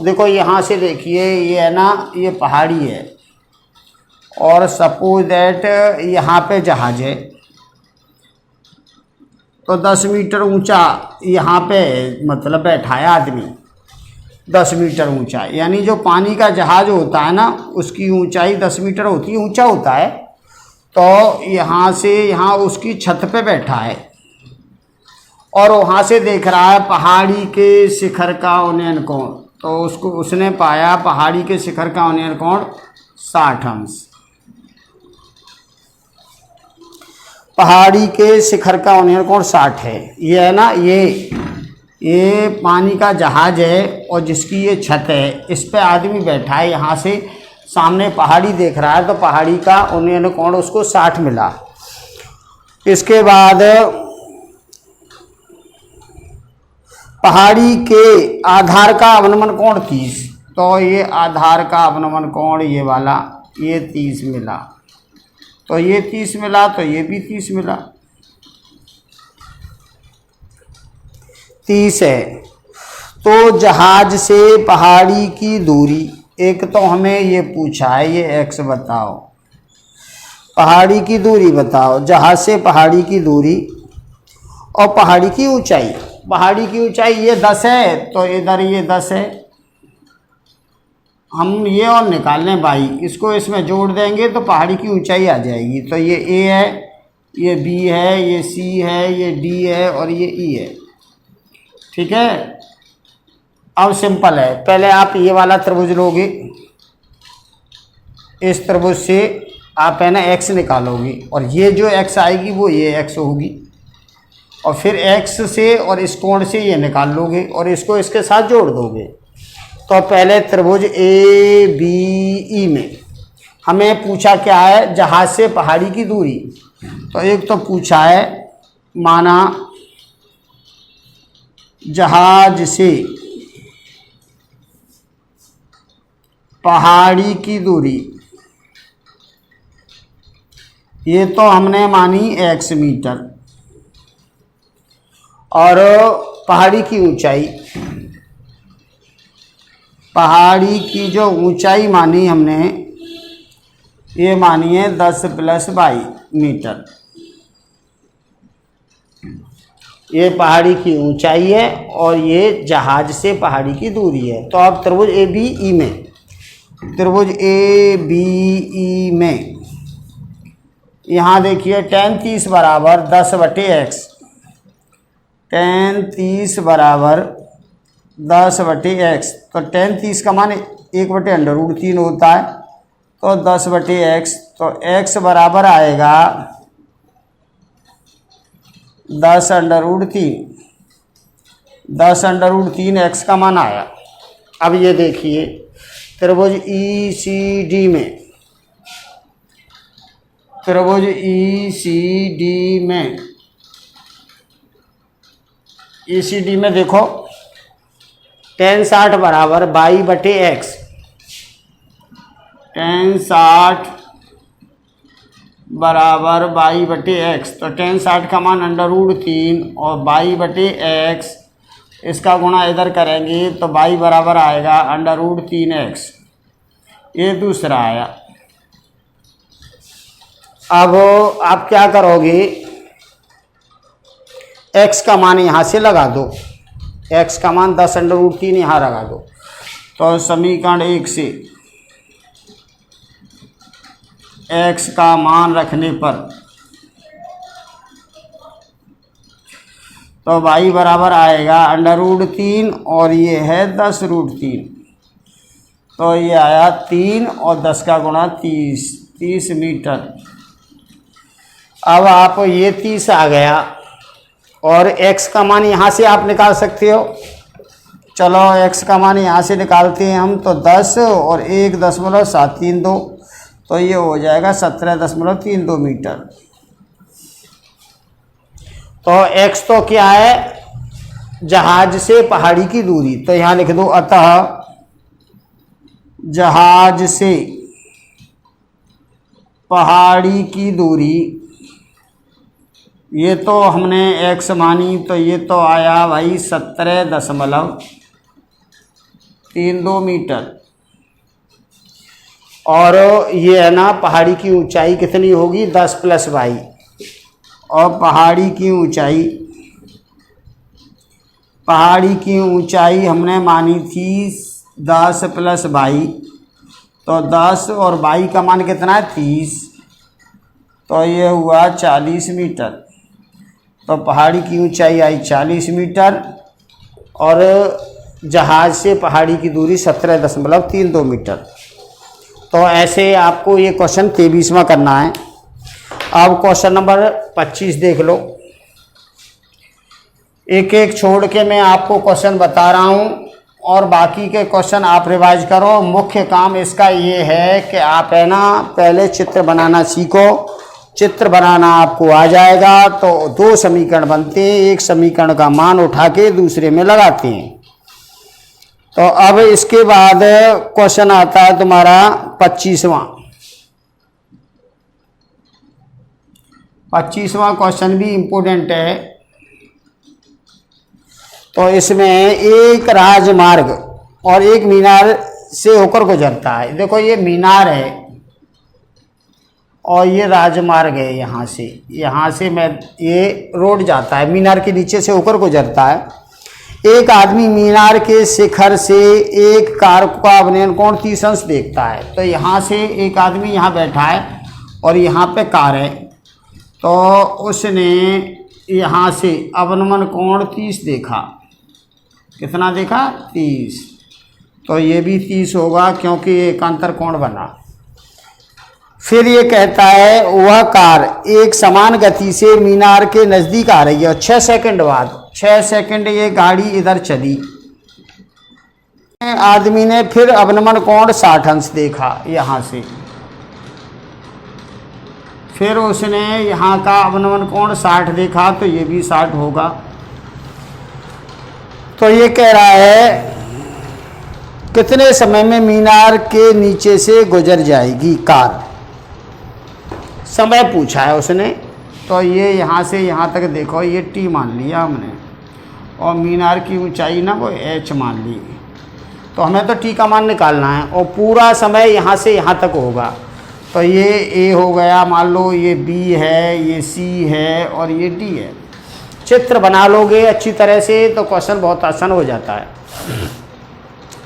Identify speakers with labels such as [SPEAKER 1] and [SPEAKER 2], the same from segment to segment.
[SPEAKER 1] देखो यहाँ से देखिए, ये है ना, ये पहाड़ी है और सपोज दैट यहाँ पे जहाज है, तो 10 मीटर ऊंचा यहाँ पे मतलब बैठा है आदमी, 10 मीटर ऊंचा, यानी जो पानी का जहाज होता है ना उसकी ऊंचाई 10 मीटर होती है, ऊंचा होता है। तो यहाँ से यहाँ उसकी छत पे बैठा है और वहाँ से देख रहा है पहाड़ी के शिखर का उन्नयन कोण, तो उसने पाया पहाड़ी के शिखर का उन्नयन कोण 60 अंश। पहाड़ी के शिखर का उन्नयन कोण 60 है। ये है ना, ये पानी का जहाज है और जिसकी ये छत है, इस पे आदमी बैठा है, यहाँ से सामने पहाड़ी देख रहा है, तो पहाड़ी का उन्नयन कोण उसको 60 मिला। इसके बाद पहाड़ी के आधार का अवनमन कोण 30, तो ये आधार का अवनमन कोण ये वाला ये 30 मिला, तो ये 30 मिला, तो ये भी 30 मिला, 30 है। तो जहाज से पहाड़ी की दूरी, एक तो हमें ये पूछा है, ये x बताओ, पहाड़ी की दूरी बताओ, जहाज से पहाड़ी की दूरी और पहाड़ी की ऊंचाई। पहाड़ी की ऊंचाई ये 10 है, तो इधर ये 10 है, हम ये और निकाल लें भाई, इसको इसमें जोड़ देंगे तो पहाड़ी की ऊंचाई आ जाएगी। तो ये a है, ये b है, ये c है, ये d है और ये e है। ठीक है, अब सिंपल है, पहले आप ये वाला त्रिभुज लोगे, इस त्रिभुज से आप है ना x निकालोगे और ये जो x आएगी वो ये x होगी, और फिर x से और इस कोण से ये निकाल लोगे और इसको इसके साथ जोड़ दोगे। तो पहले त्रिभुज ए बी ई में हमें पूछा क्या है, जहाज से पहाड़ी की दूरी। तो एक तो पूछा है, माना जहाज से पहाड़ी की दूरी, ये तो हमने मानी x मीटर, और पहाड़ी की ऊंचाई, पहाड़ी की जो ऊंचाई मानी हमने, ये मानी है 10 + 22 मीटर। ये पहाड़ी की ऊंचाई है और ये जहाज से पहाड़ी की दूरी है। तो अब त्रिभुज ए बी ई में, त्रिभुज ए बी ई में यहाँ देखिए tan 30 बराबर 10/x, tan 30 बराबर 10/x, तो tan 30 का मान 1/√3 होता है, तो 10/x, तो x बराबर आएगा 10√3, 10√3 x का मान आया। अब ये देखिए त्रिभुज ई सी डी में, त्रिभुज ई सी डी में, ई सी डी में देखो tan 60 बराबर 22/x, tan 60 बराबर 22/x, तो tan 60 का मान √3 और 22/x, इसका गुणा इधर करेंगे तो 22 बराबर आएगा √3x। ये दूसरा आया। अब आप क्या करोगे, x का मान यहाँ से लगा दो, x का मान 10√3 यहाँ लगा दो, तो समीकरण 1 से x का मान रखने पर तो y बराबर आएगा √3 और ये है 10√3, तो ये आया 3 और 10 का गुणा 30 मीटर। अब आप ये 30 आ गया और x का मान यहाँ से आप निकाल सकते हो। चलो x का मान यहाँ से निकालते हैं हम, तो 10 और 1.732, तो ये हो जाएगा 17.32 मीटर। तो x तो क्या है, जहाज से पहाड़ी की दूरी, तो यहाँ लिख दो अतः जहाज से पहाड़ी की दूरी, ये तो हमने x मानी, तो ये तो आया भाई 17.32 32 मीटर। और ये है ना पहाड़ी की ऊंचाई कितनी होगी 10 + 22। और पहाड़ी की ऊंचाई हमने मानी थी 10 + 22। तो 10 और 22 का मान कितना है 30। तो ये हुआ 40 मीटर। तो पहाड़ी की ऊंचाई आई 40 मीटर और जहाज़ से पहाड़ी की दूरी 17.32 मीटर। तो ऐसे आपको ये क्वेश्चन 23वां करना है। अब क्वेश्चन नंबर 25 देख लो। एक एक छोड़ के मैं आपको क्वेश्चन बता रहा हूँ और बाकी के क्वेश्चन आप रिवाइज करो। मुख्य काम इसका ये है कि आप है ना पहले चित्र बनाना सीखो। चित्र बनाना आपको आ जाएगा तो 2 समीकरण बनते हैं, एक समीकरण का मान उठा के दूसरे में लगाते हैं। तो अब इसके बाद क्वेश्चन आता है तुम्हारा 25वां। 25वां क्वेश्चन भी इम्पोर्टेंट है। तो इसमें एक राजमार्ग और एक मीनार से होकर गुजरता है। देखो ये मीनार है और ये राजमार्ग है। यहाँ से मैं ये रोड जाता है, मीनार के नीचे से होकर गुजरता है। एक आदमी मीनार के शिखर से एक कार का अवनयन कोण 30 अंश देखता है। तो यहाँ से एक आदमी यहाँ बैठा है और यहाँ पे कार है। तो उसने यहाँ से अवनमन कोण 30 देखा। कितना देखा 30। तो ये भी 30 होगा क्योंकि एक अंतर कोण बना। फिर ये कहता है वह कार एक समान गति से मीनार के नज़दीक आ रही है और 6 सेकंड बाद 6 सेकंड ये गाड़ी इधर चली। आदमी ने फिर अवनमन कोण 60 अंश देखा यहाँ से। फिर उसने यहाँ का अवनमन कोण 60 देखा तो ये भी 60 होगा। तो ये कह रहा है कितने समय में मीनार के नीचे से गुजर जाएगी कार। समय पूछा है उसने। तो ये यहाँ से यहाँ तक देखो ये T मान लिया हमने और मीनार की ऊंचाई ना वो H मान ली। तो हमें तो T का मान निकालना है और पूरा समय यहाँ से यहाँ तक होगा। तो ये A हो गया, मान लो ये B है, ये C है और ये D है। चित्र बना लोगे अच्छी तरह से तो क्वेश्चन बहुत आसान हो जाता है।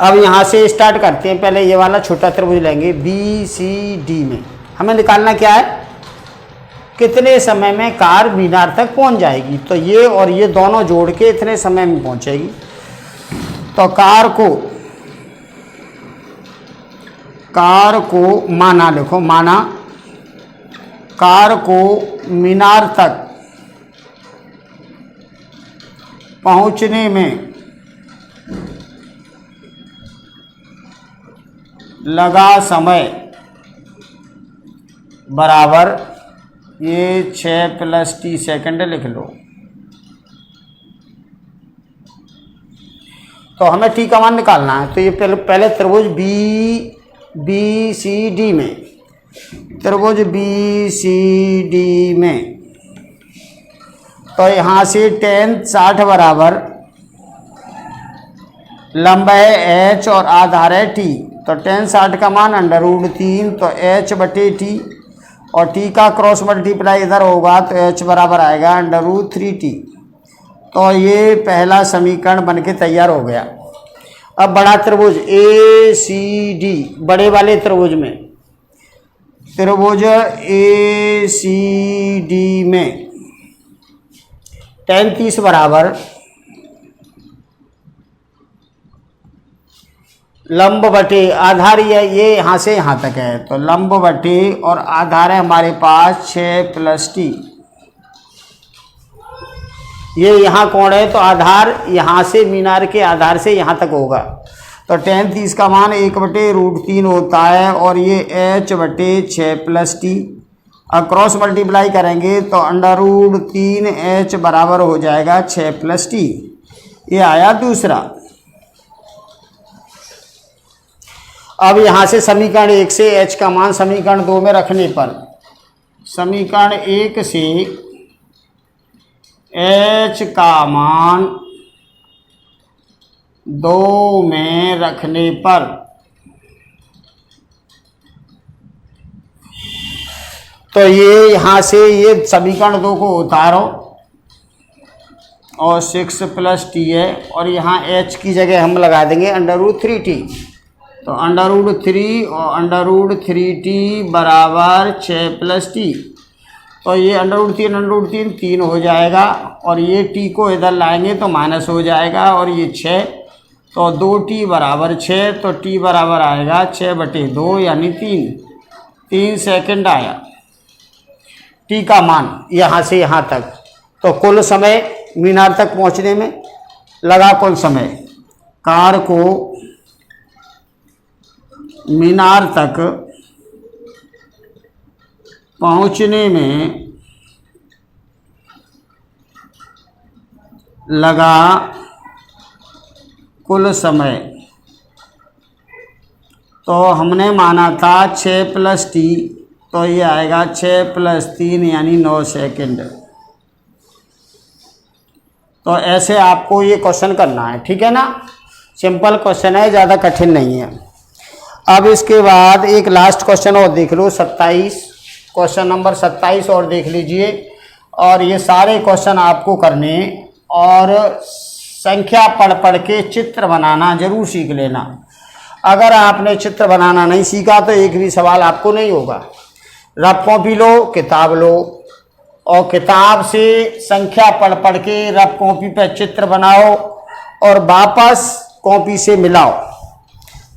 [SPEAKER 1] अब यहाँ से स्टार्ट करते हैं। पहले ये वाला छोटा त्रिभुज लेंगे BCD में। हमें निकालना क्या है कितने समय में कार मीनार तक पहुँच जाएगी। तो ये और ये दोनों जोड़ के इतने समय में पहुँचेगी। तो कार को माना, देखो माना कार को मीनार तक पहुंचने में लगा समय बराबर ये 6 + T सेकंड लिख लो। तो हमें T का मान निकालना है। तो ये पहले त्रिभुज BCD में, त्रिभुज BCD में तो यहाँ से tan 60 बराबर लंब है H और आधार है T। तो tan 60 का मान √3 तो H/T और T का क्रॉस मल्टीप्लाई इधर होगा तो H बराबर आएगा √3T। तो ये पहला समीकरण बनके तैयार हो गया। अब बड़ा त्रिभुज ACD, बड़े वाले त्रिभुज में, त्रिभुज ACD में tan 30 बराबर लंब बटे आधार, ये यहाँ से यहाँ तक है तो लंब बटे और आधार है हमारे पास 6 + T। ये यहाँ कोण है तो आधार यहाँ से मीनार के आधार से यहाँ तक होगा। तो tan 30 का मान 1/√3 होता है और ये H/6 + T। अब क्रॉस मल्टीप्लाई करेंगे तो √3H बराबर हो जाएगा 6 + T। ये आया दूसरा। अब यहाँ से समीकरण 1 से H का मान समीकरण 2 में रखने पर समीकरण 1 से H का मान 2 में रखने पर तो ये यहाँ से ये समीकरण 2 को उतारो और 6 + t है और यहाँ h की जगह हम लगा देंगे √3t। तो √3 और √3t बराबर 6 + t। तो ये √3 3 हो जाएगा और ये t को इधर लाएंगे तो माइनस हो जाएगा और ये 6, तो 2t बराबर 6, तो t बराबर आएगा 6/2 यानी 3 सेकंड आया t का मान यहाँ से यहाँ तक। तो कुल समय मीनार तक पहुँचने में लगा कुल समय, कार को मीनार तक पहुँचने में लगा कुल समय, तो हमने माना था 6 + t, तो ये आएगा 6 + 3 यानी 9 सेकंड। तो ऐसे आपको ये क्वेश्चन करना है, ठीक है ना। सिंपल क्वेश्चन है, ज़्यादा कठिन नहीं है। अब इसके बाद एक लास्ट क्वेश्चन और देख लो, 27, क्वेश्चन नंबर 27 और देख लीजिए। और ये सारे क्वेश्चन आपको करने और संख्या पढ़ पढ़ के चित्र बनाना जरूर सीख लेना। अगर आपने चित्र बनाना नहीं सीखा तो एक भी सवाल आपको नहीं होगा। रफ कॉपी लो, किताब लो और किताब से संख्या पढ़ पढ़ के रफ कॉपी पर चित्र बनाओ और वापस कॉपी से मिलाओ,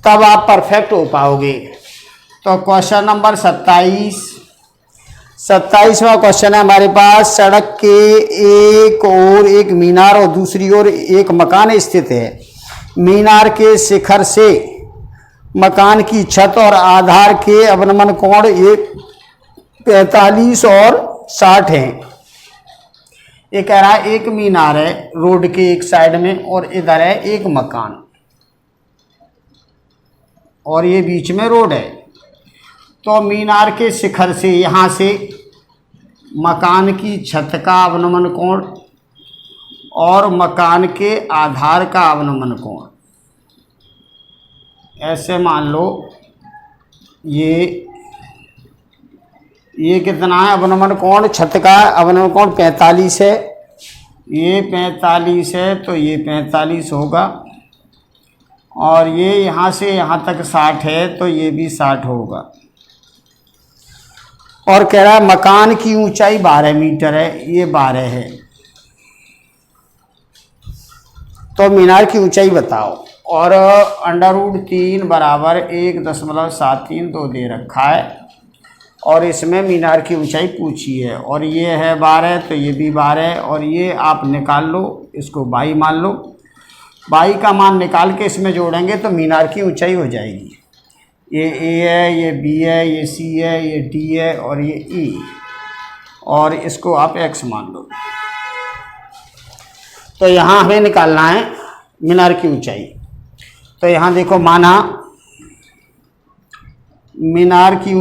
[SPEAKER 1] तब आप परफेक्ट हो पाओगे। तो क्वेश्चन नंबर 27वां क्वेश्चन है हमारे पास। सड़क के एक ओर एक मीनार और दूसरी ओर एक मकान स्थित है। मीनार के शिखर से मकान की छत और आधार के अवनमन कोण 45 और 60 हैं। ये कह रहा है एक मीनार है रोड के एक साइड में और इधर है एक मकान और ये बीच में रोड है। तो मीनार के शिखर से यहाँ से मकान की छत का अवनमन कोण और मकान के आधार का अवनमन कोण, ऐसे मान लो ये कितना है अवनमन कोण, छत का अवनमन कोण 45 है, ये 45 है तो ये 45 होगा और ये यहाँ से यहाँ तक 60 है तो ये भी 60 होगा। और कह रहा है मकान की ऊंचाई 12 मीटर है, ये 12 है। तो मीनार की ऊंचाई बताओ। और √3 बराबर 1.732 दे रखा है और इसमें मीनार की ऊंचाई पूछी है और ये है 12 तो ये भी 12 और ये आप निकाल लो, इसको 22 मान लो। 22 का मान निकाल के इसमें जोड़ेंगे तो मीनार की ऊंचाई हो जाएगी। ये A है, ये B है, ये C है, ये D है और ये E, और इसको आप X मान लो। तो यहाँ हमें निकालना है मीनार की ऊंचाई। तो यहाँ देखो माना मीनार की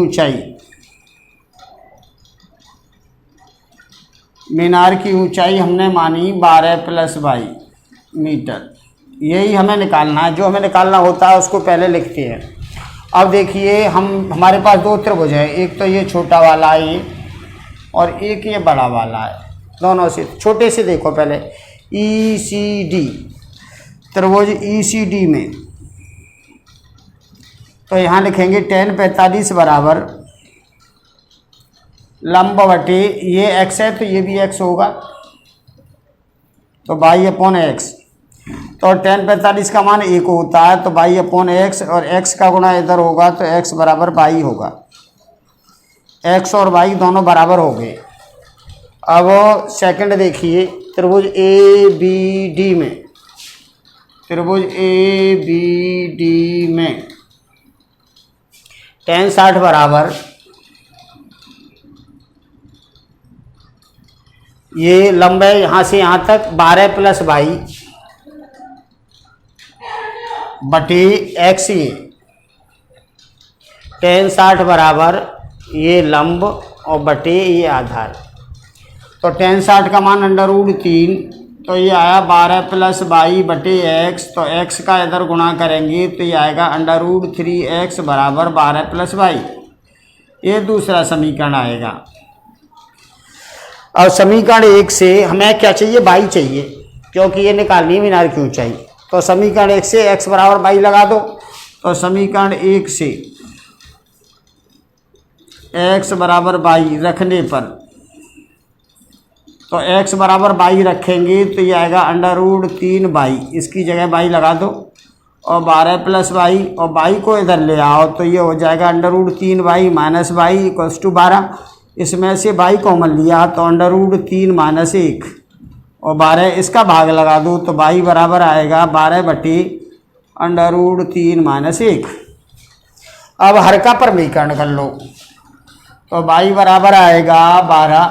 [SPEAKER 1] ऊंचाई हमने मानी 12 + 22 मीटर। यही हमें निकालना है, जो हमें निकालना होता है उसको पहले लिखते हैं। अब देखिए हमारे पास 2 त्रिभुज है, एक तो ये छोटा वाला है ये और एक ये बड़ा वाला है। दोनों से छोटे से देखो पहले, ECD त्रिभुज ECD में तो यहाँ लिखेंगे tan 45 बराबर लंब बटे ये x है तो ये भी x होगा तो y/x। तो tan 45 का मान 1 होता है तो y/x और x का गुणा इधर होगा तो x बराबर y होगा। x और y दोनों बराबर हो गए। अब सेकंड देखिए त्रिभुज ABD में tan 60 बराबर ये लंब है यहाँ से यहाँ तक 12 + 22 बटे x। ये tan 60 बराबर ये लंब और बटे ये आधार। तो tan 60 का मान √3 तो ये आया 12 + 22 बटे x। तो x का इधर गुणा करेंगे तो ये आएगा √3x बराबर 12 + 22। ये दूसरा समीकरण आएगा। और समीकरण 1 से हमें क्या चाहिए, y चाहिए, क्योंकि ये निकालनी है मीनार की ऊंचाई। तो समीकरण 1 से x बराबर y लगा दो। तो समीकरण 1 से x बराबर y रखने पर, तो x बराबर y रखेंगे तो ये आएगा √3y, इसकी जगह y लगा दो, और 12 + y, और y को इधर ले आओ तो ये हो जाएगा √3y - y = 12। इसमें से y कॉमन लिया तो √3 - 1, और 12 इसका भाग लगा दो तो y बराबर आएगा 12 बटे √3 - 1। अब हर का परमीकरण कर लो तो y बराबर आएगा 12,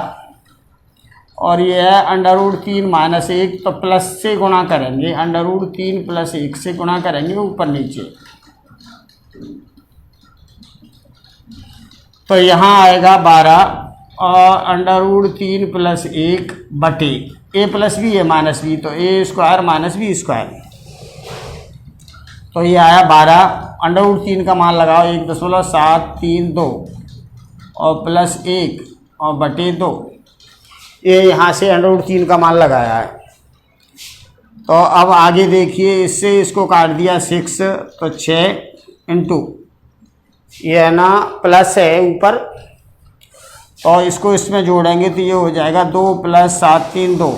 [SPEAKER 1] और ये है √3 - 1, तो प्लस से गुणा करेंगे, √3 + 1 से गुणा करेंगे ऊपर नीचे। तो यहाँ आएगा 12 और √3 + 1 बटे a + b है -b, तो a² - b²। तो ये आया 12, √3 का मान लगाओ 1.732 और +1 और बटे 2। ये यहाँ से √3 का मान लगाया है। तो अब आगे देखिए, इससे इसको काट दिया 6, तो 6 इंटू ये है ना प्लस है ऊपर, तो इसको इसमें जोड़ेंगे तो ये हो जाएगा 2 + 7 3 2,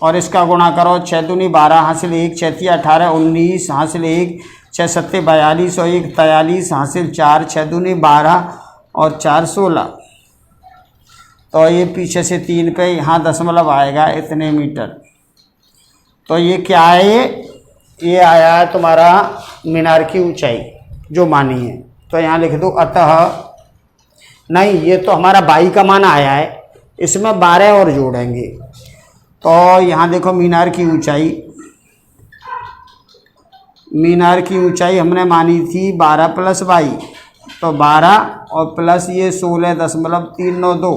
[SPEAKER 1] और इसका गुणा करो 6 दूनी 12 हासिल 1, 6 तिया 18 19 हासिल 1, 6 सत्ते 42 और 1 43 हासिल 4, 6 दूनी 12 और 4 16। तो ये पीछे से 3 पे यहाँ दशमलव आएगा इतने मीटर। तो ये क्या है, ये आया है तुम्हारा मीनार की ऊंचाई जो मानी है। तो यहाँ लिख दो अतः, नहीं ये तो हमारा 22 का मान आया है, इसमें 12 और जोड़ेंगे। तो यहाँ देखो मीनार की ऊंचाई हमने मानी थी 12 + 22, तो 12 और प्लस ये 16.392,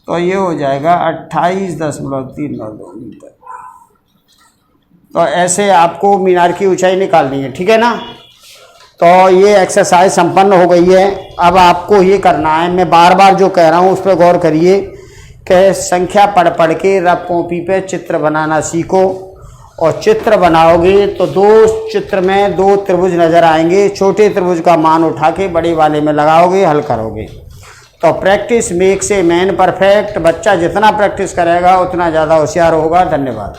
[SPEAKER 1] तो ये हो जाएगा 28.392 मीटर। तो ऐसे आपको मीनार की ऊंचाई निकालनी है, ठीक है ना। तो ये एक्सरसाइज संपन्न हो गई है। अब आपको ये करना है, मैं बार बार जो कह रहा हूँ उस पर गौर करिए कि संख्या पढ़ पढ़ के रफ कॉपी पे चित्र बनाना सीखो, और चित्र बनाओगे तो 2 चित्र में 2 त्रिभुज नज़र आएंगे। छोटे त्रिभुज का मान उठा के बड़े वाले में लगाओगे, हल करोगे। तो practice makes a man perfect. बच्चा जितना प्रैक्टिस करेगा उतना ज़्यादा होशियार होगा। धन्यवाद।